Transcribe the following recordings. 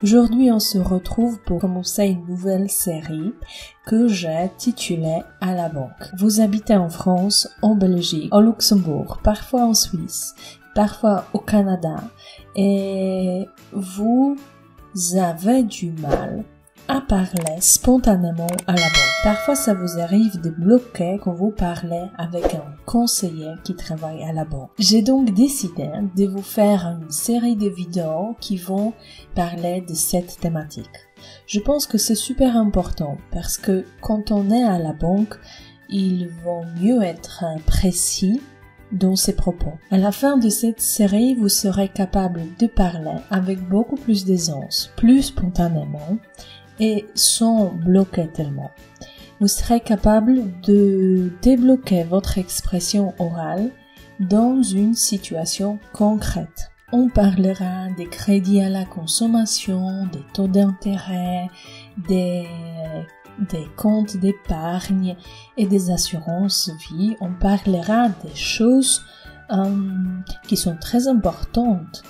Aujourd'hui, on se retrouve pour commencer une nouvelle série que j'ai titulée À la banque. Vous habitez en France, en Belgique, au Luxembourg, parfois en Suisse, parfois au Canada et vous avez du mal à parler spontanément à la banque. Parfois, ça vous arrive de bloquer quand vous parlez avec un conseiller qui travaille à la banque. J'ai donc décidé de vous faire une série de vidéos qui vont parler de cette thématique. Je pense que c'est super important parce que quand on est à la banque, il vaut mieux être précis dans ses propos. À la fin de cette série, vous serez capable de parler avec beaucoup plus d'aisance, plus spontanément, et sans bloquer tellement. Vous serez capable de débloquer votre expression orale dans une situation concrète. On parlera des crédits à la consommation, des taux d'intérêt, des comptes d'épargne et des assurances vie. On parlera des choses qui sont très importantes.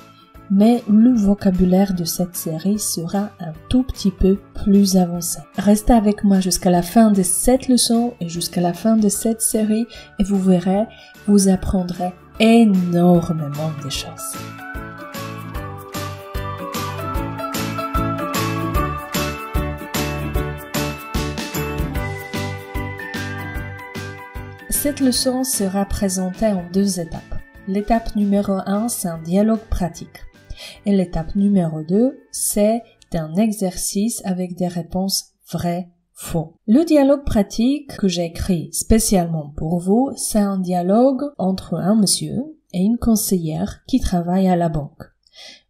Mais le vocabulaire de cette série sera un tout petit peu plus avancé. Restez avec moi jusqu'à la fin de cette leçon et jusqu'à la fin de cette série et vous verrez, vous apprendrez énormément de choses. Cette leçon sera présentée en deux étapes. L'étape numéro 1, c'est un dialogue pratique. Et l'étape numéro 2, c'est un exercice avec des réponses vraies, faux. Le dialogue pratique que j'ai écrit spécialement pour vous, c'est un dialogue entre un monsieur et une conseillère qui travaille à la banque.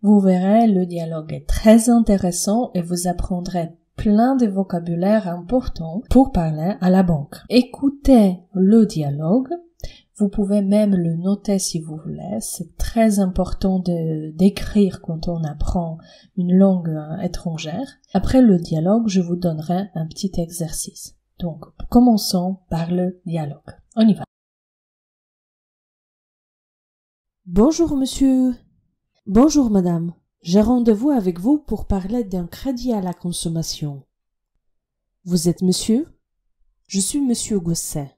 Vous verrez, le dialogue est très intéressant et vous apprendrez plein de vocabulaire important pour parler à la banque. Écoutez le dialogue. Vous pouvez même le noter si vous voulez. C'est très important d'écrire quand on apprend une langue étrangère. Après le dialogue, je vous donnerai un petit exercice. Donc, commençons par le dialogue. On y va. Bonjour monsieur. Bonjour madame. J'ai rendez-vous avec vous pour parler d'un crédit à la consommation. Vous êtes monsieur? Je suis monsieur Gosset.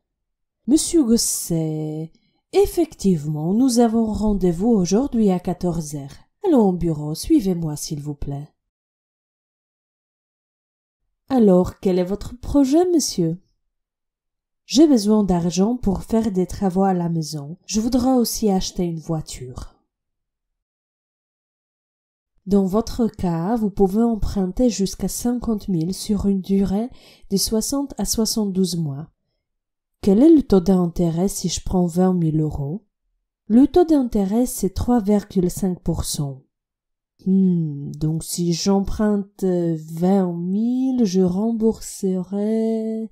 Monsieur Gosset, effectivement, nous avons rendez-vous aujourd'hui à 14 heures. Allons au bureau, suivez-moi s'il vous plaît. Alors, quel est votre projet, monsieur? J'ai besoin d'argent pour faire des travaux à la maison. Je voudrais aussi acheter une voiture. Dans votre cas, vous pouvez emprunter jusqu'à 50 000 sur une durée de 60 à 72 mois. Quel est le taux d'intérêt si je prends 20 000 euros? Le taux d'intérêt, c'est 3,5%. Donc si j'emprunte 20 000, je rembourserai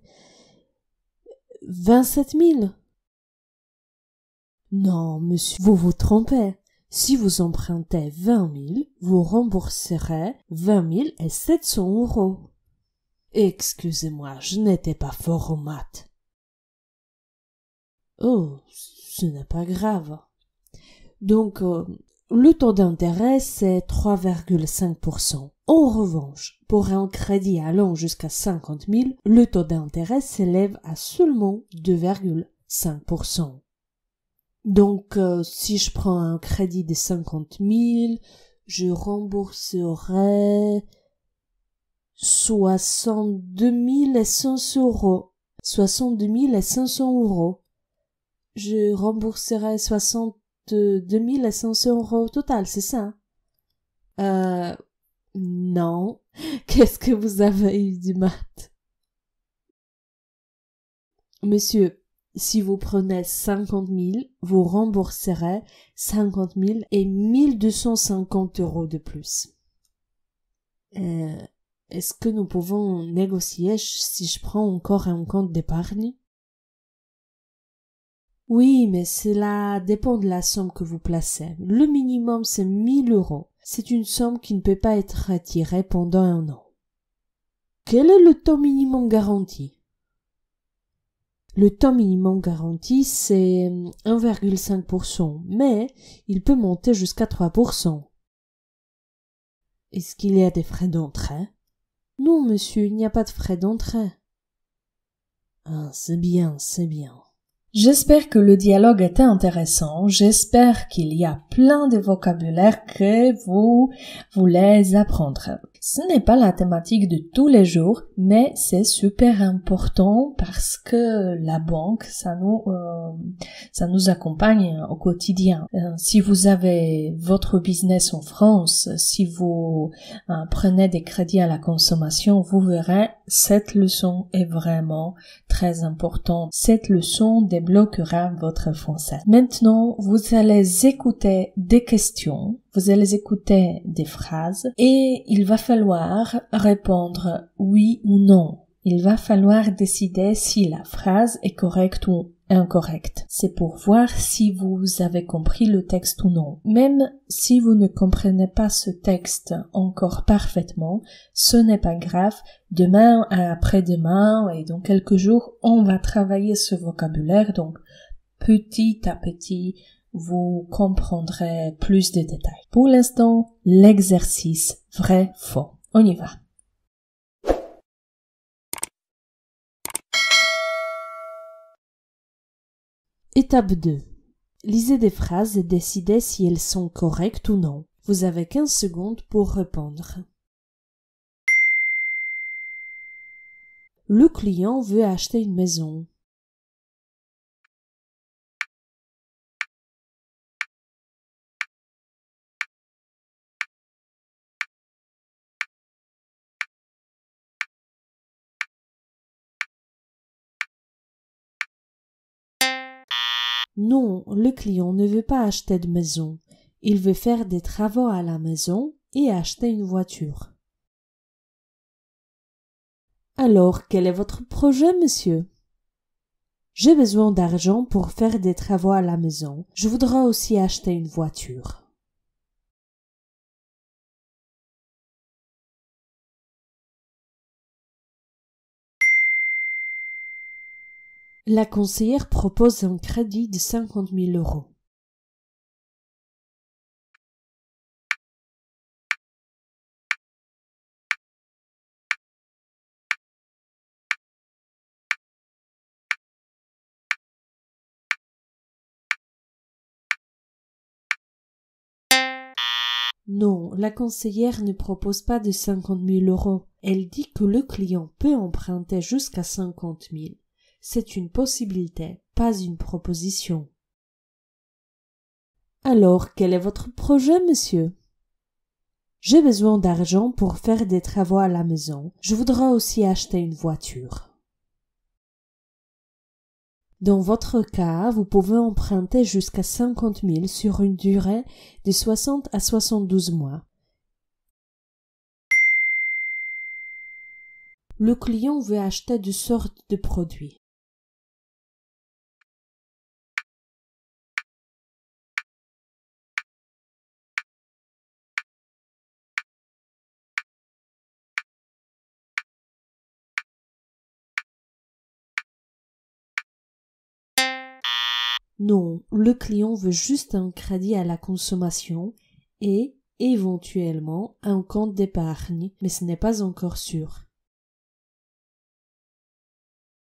27 000. Non, monsieur, vous vous trompez. Si vous empruntez 20 000, vous rembourserez 20 700 euros. Excusez-moi, je n'étais pas fort aux maths. Oh, ce n'est pas grave. Donc, le taux d'intérêt, c'est 3,5%. En revanche, pour un crédit allant jusqu'à 50 000, le taux d'intérêt s'élève à seulement 2,5%. Donc, si je prends un crédit de 50 000, je rembourserai 62 500 euros. 62 500 euros. Je rembourserai 62 500 euros au total, c'est ça? Non. Qu'est-ce que vous avez eu du maths? Monsieur, si vous prenez 50 000, vous rembourserez 50 000 et 1 250 euros de plus. Est-ce que nous pouvons négocier si je prends encore un compte d'épargne? Oui, mais cela dépend de la somme que vous placez. Le minimum, c'est 1 000 euros. C'est une somme qui ne peut pas être retirée pendant un an. Quel est le taux minimum garanti? Le taux minimum garanti, c'est 1,5%, mais il peut monter jusqu'à 3%. Est-ce qu'il y a des frais d'entrée? Non, monsieur, il n'y a pas de frais d'entrée. Ah, c'est bien, c'est bien. J'espère que le dialogue était intéressant. J'espère qu'il y a plein de vocabulaire que vous voulez apprendre. Ce n'est pas la thématique de tous les jours, mais c'est super important parce que la banque, ça nous accompagne au quotidien. Si vous avez votre business en France, si vous prenez des crédits à la consommation, vous verrez, cette leçon est vraiment très importante. Cette leçon débloquera votre français. Maintenant, vous allez écouter des questions, vous allez écouter des phrases et il va falloir répondre oui ou non. Il va falloir décider si la phrase est correcte ou incorrecte. C'est pour voir si vous avez compris le texte ou non. Même si vous ne comprenez pas ce texte encore parfaitement, ce n'est pas grave. Demain, après-demain et dans quelques jours, on va travailler ce vocabulaire. Donc, petit à petit, vous comprendrez plus de détails. Pour l'instant, l'exercice vrai-faux. On y va. Étape 2. Lisez des phrases et décidez si elles sont correctes ou non. Vous avez 15 secondes pour répondre. Le client veut acheter une maison. Non, le client ne veut pas acheter de maison. Il veut faire des travaux à la maison et acheter une voiture. Alors, quel est votre projet, monsieur? J'ai besoin d'argent pour faire des travaux à la maison. Je voudrais aussi acheter une voiture. La conseillère propose un crédit de 50 000 euros. Non, la conseillère ne propose pas de 50 000 euros. Elle dit que le client peut emprunter jusqu'à 50 000. C'est une possibilité, pas une proposition. Alors, quel est votre projet, monsieur? J'ai besoin d'argent pour faire des travaux à la maison. Je voudrais aussi acheter une voiture. Dans votre cas, vous pouvez emprunter jusqu'à 50 000 sur une durée de 60 à 72 mois. Le client veut acheter toutes sortes de produits. Non, le client veut juste un crédit à la consommation et, éventuellement, un compte d'épargne, mais ce n'est pas encore sûr.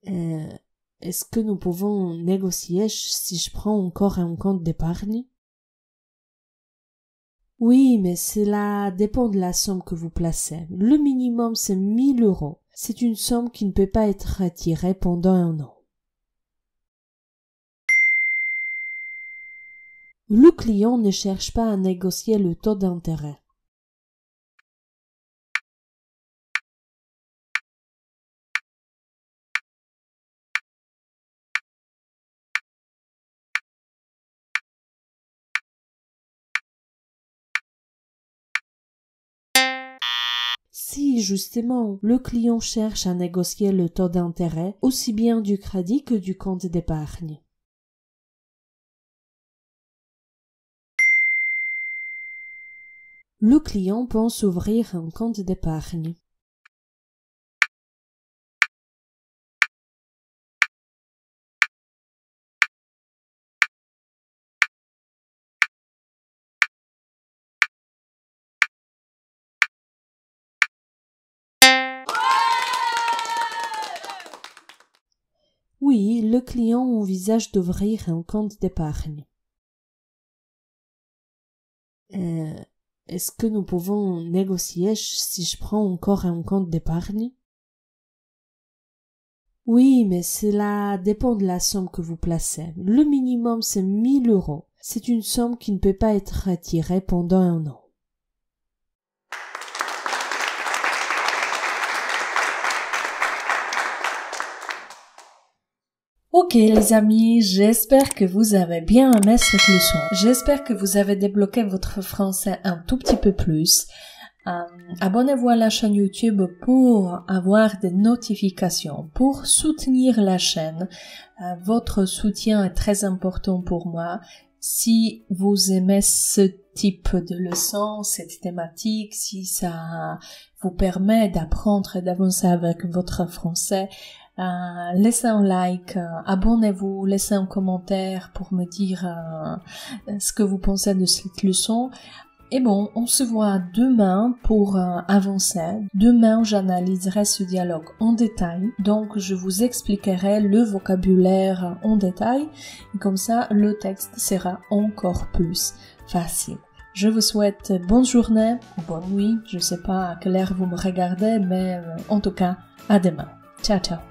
Est-ce que nous pouvons négocier si je prends encore un compte d'épargne? Oui, mais cela dépend de la somme que vous placez. Le minimum, c'est 1 000 euros. C'est une somme qui ne peut pas être retirée pendant un an. Le client ne cherche pas à négocier le taux d'intérêt. Si, justement, le client cherche à négocier le taux d'intérêt aussi bien du crédit que du compte d'épargne. Le client pense ouvrir un compte d'épargne. Oui, le client envisage d'ouvrir un compte d'épargne. Est-ce que nous pouvons négocier si je prends encore un compte d'épargne? Oui, mais cela dépend de la somme que vous placez. Le minimum, c'est 1 000 €. C'est une somme qui ne peut pas être retirée pendant un an. Ok les amis, j'espère que vous avez bien aimé cette leçon. J'espère que vous avez débloqué votre français un tout petit peu plus. Abonnez-vous à la chaîne YouTube pour avoir des notifications, pour soutenir la chaîne. Votre soutien est très important pour moi. Si vous aimez ce type de leçon, cette thématique, si ça vous permet d'apprendre et d'avancer avec votre français, laissez un like, abonnez-vous, laissez un commentaire pour me dire ce que vous pensez de cette leçon. Et bon, on se voit demain pour avancer. Demain, j'analyserai ce dialogue en détail. Donc, je vous expliquerai le vocabulaire en détail. Et comme ça, le texte sera encore plus facile. Je vous souhaite bonne journée, bonne nuit. Je ne sais pas à quelle heure vous me regardez, mais en tout cas, à demain. Ciao, ciao.